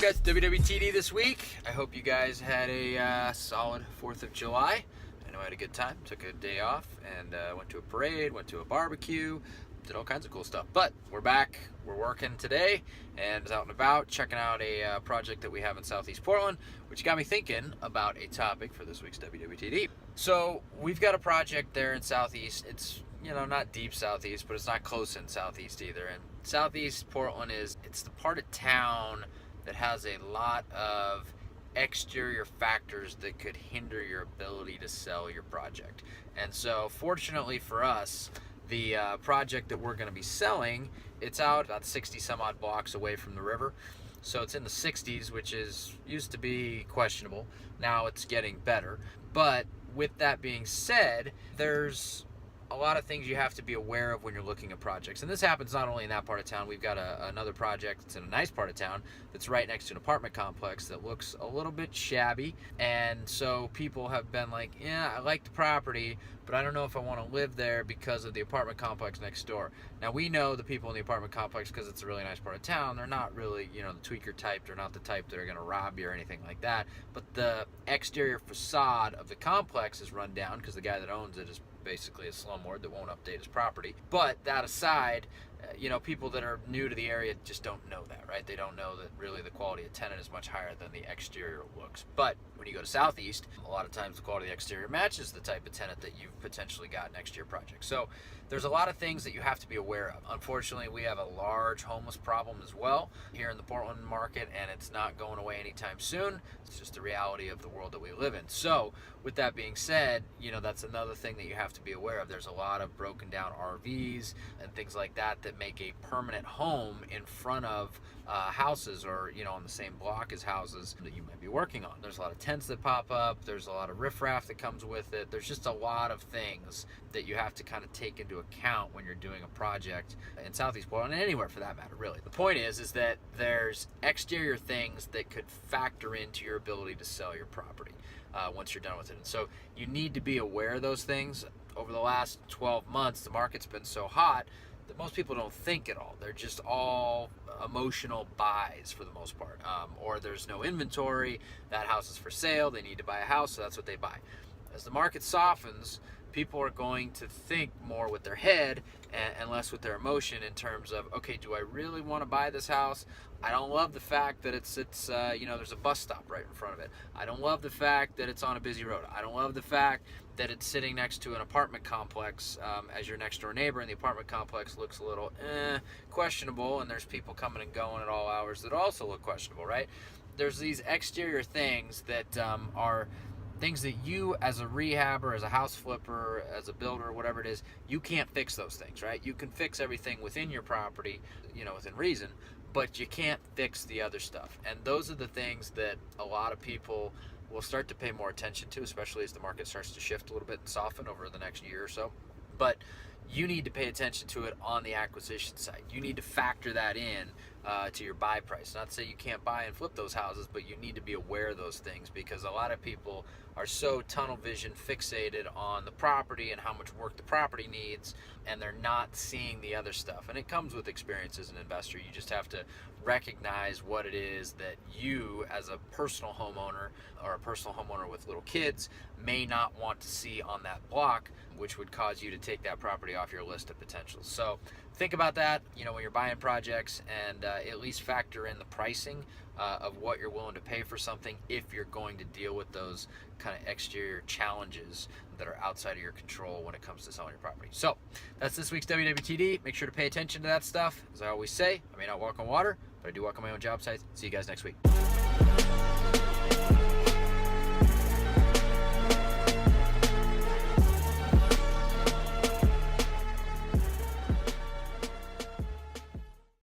guys? WWTD this week. I hope you guys had a solid 4th of July. I know I had a good time. Took a day off and went to a parade, went to a barbecue, did all kinds of cool stuff. But we're back. We're working today and was out and about checking out a project that we have in Southeast Portland, which got me thinking about a topic for this week's WWTD. So we've got a project there in Southeast. It's, not deep Southeast, but it's not close in Southeast either. And Southeast Portland it's the part of town that has a lot of exterior factors that could hinder your ability to sell your project. And so fortunately for us, the project that we're going to be selling, it's out about 60 some odd blocks away from the river. So it's in the 60s, which used to be questionable. Now it's getting better. But with that being said, there's a lot of things you have to be aware of when you're looking at projects. And this happens not only in that part of town. We've got another project that's in a nice part of town that's right next to an apartment complex that looks a little bit shabby. And so people have been like, yeah, I like the property, but I don't know if I want to live there because of the apartment complex next door. Now, we know the people in the apartment complex because it's a really nice part of town. They're not really, the tweaker type. They're not the type that are going to rob you or anything like that. But the exterior facade of the complex is run down because the guy that owns it is basically a slumlord that won't update his property. But that aside, people that are new to the area just don't know that, right? They don't know that really the quality of tenant is much higher than the exterior looks. But when you go to Southeast, a lot of times the quality of the exterior matches the type of tenant that you've potentially got next to your project. So there's a lot of things that you have to be aware of. Unfortunately, we have a large homeless problem as well here in the Portland market, and it's not going away anytime soon. It's just the reality of the world that we live in. So with that being said, that's another thing that you have to be aware of. There's a lot of broken down RVs and things like that that make a permanent home in front of houses or, on the same block as houses that you might be working on. There's a lot of tents that pop up. There's a lot of riffraff that comes with it. There's just a lot of things that you have to kind of take into account when you're doing a project in Southeast Portland and anywhere for that matter, really. The point is that there's exterior things that could factor into your ability to sell your property once you're done with it. And so you need to be aware of those things. Over the last 12 months, the market's been so hot that most people don't think at all. They're just all emotional buys for the most part. Or there's no inventory, that house is for sale, they need to buy a house, so that's what they buy. As the market softens, people are going to think more with their head and less with their emotion in terms of, okay, do I really want to buy this house? I don't love the fact that it's there's a bus stop right in front of it. I don't love the fact that it's on a busy road. I don't love the fact that it's sitting next to an apartment complex as your next door neighbor, and the apartment complex looks a little questionable, and there's people coming and going at all hours that also look questionable, right? There's these exterior things that are things that you as a rehabber, as a house flipper, as a builder, whatever it is, you can't fix those things, right? You can fix everything within your property, within reason, but you can't fix the other stuff. And those are the things that a lot of people will start to pay more attention to, especially as the market starts to shift a little bit and soften over the next year or so. But you need to pay attention to it on the acquisition side. You need to factor that in to your buy price. Not to say you can't buy and flip those houses, but you need to be aware of those things because a lot of people are so tunnel vision fixated on the property and how much work the property needs, and they're not seeing the other stuff. And it comes with experience as an investor. You just have to recognize what it is that you as a personal homeowner or a personal homeowner with little kids may not want to see on that block, which would cause you to take that property off your list of potentials. So think about that, when you're buying projects, and at least factor in the pricing of what you're willing to pay for something if you're going to deal with those kind of exterior challenges that are outside of your control when it comes to selling your property. So that's this week's WWTD. Make sure to pay attention to that stuff. As I always say, I may not walk on water, but I do walk on my own job sites. See you guys next week.